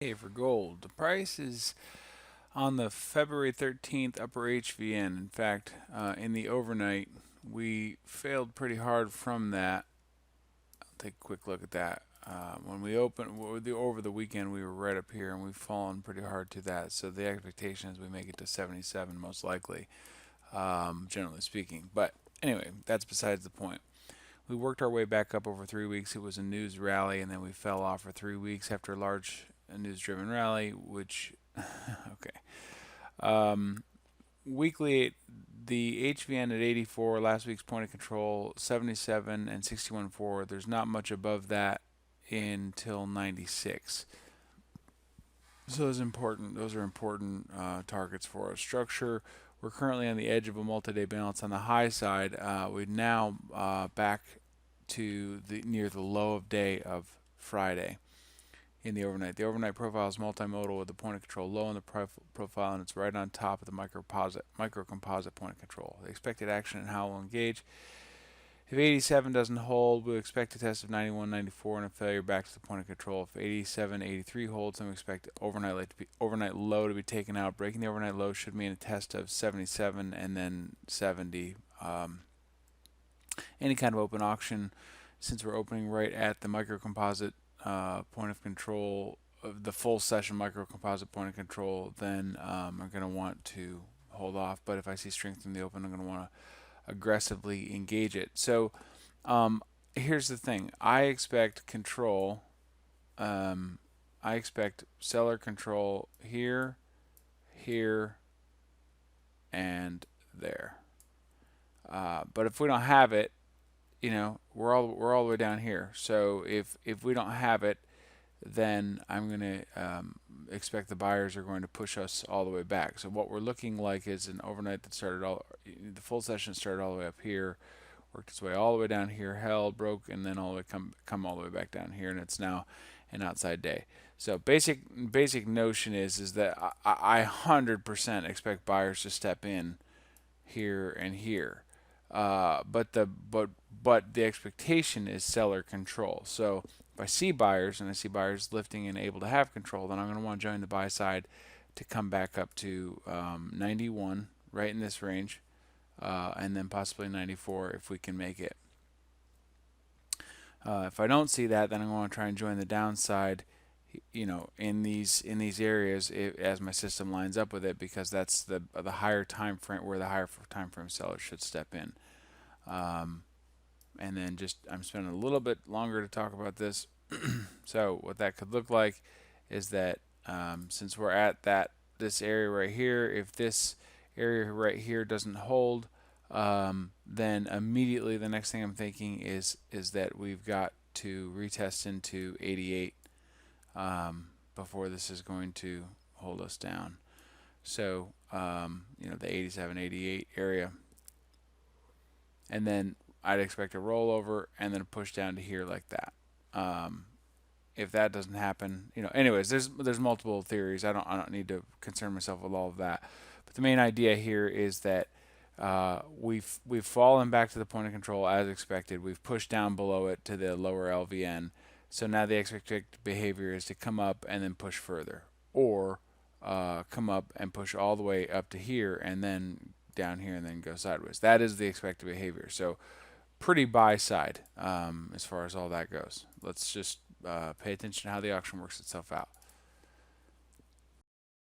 Hey, for gold, the price is on the February 13th upper HVN. In fact, in the overnight, we failed pretty hard from that. I'll take a quick look at that. When we opened over the weekend, we were right up here, and we've fallen pretty hard to that. So the expectation is we make it to 77, most likely, generally speaking. But anyway, that's besides the point. We worked our way back up over 3 weeks. It was a news rally, and then we fell off for 3 weeks after a large news-driven rally, which okay. Um, Weekly, the HVN at 84, last week's point of control 77 and 61.4. There's not much above that until 96. So those are important targets for our structure. We're currently on the edge of a multi-day balance on the high side. We're now back to the near the low of day of Friday in the overnight. The overnight profile is multimodal with the point of control low in the profile, and it's right on top of the micro composite point of control. The expected action and how we'll engage. If 87 doesn't hold, we'll expect a test of 91, 94, and a failure back to the point of control. If 87, 83 holds, then we expect overnight low to be taken out. Breaking the overnight low should mean a test of 77 and then 70. Any kind of open auction, since we're opening right at the micro composite point of control, of the full session micro composite point of control, then I'm going to want to hold off. But if I see strength in the open, I'm going to want to aggressively engage it. So here's the thing. I expect control. I expect seller control here, here, and there. But if we don't have it, we're all the way down here. So if we don't have it, then I'm going to expect the buyers are going to push us all the way back. So what we're looking like is an overnight that the full session started all the way up here, worked its way all the way down here, held, broke, and then all the way come all the way back down here, and it's now an outside day. So basic notion is that I 100% expect buyers to step in here and here. But the expectation is seller control. So if I see buyers and I see buyers lifting and able to have control, then I'm going to want to join the buy side to come back up to 91, right in this range, and then possibly 94 if we can make it. If I don't see that, then I'm going to try and join the downside, in these areas as my system lines up with it, because that's the higher time frame where the higher time frame sellers should step in. And then I'm spending a little bit longer to talk about this. So what that could look like is that since we're at this area right here, if this area right here doesn't hold, then immediately the next thing I'm thinking is that we've got to retest into 88 before this is going to hold us down. So the 87, 88 area, and then I'd expect a rollover and then a push down to here like that. If that doesn't happen, anyways, there's multiple theories. I don't need to concern myself with all of that. But the main idea here is that we've fallen back to the point of control as expected. We've pushed down below it to the lower LVN. So now the expected behavior is to come up and then push further, or come up and push all the way up to here and then down here and then go sideways. That is the expected behavior. So pretty buy side as far as all that goes. Let's just pay attention to how the auction works itself out.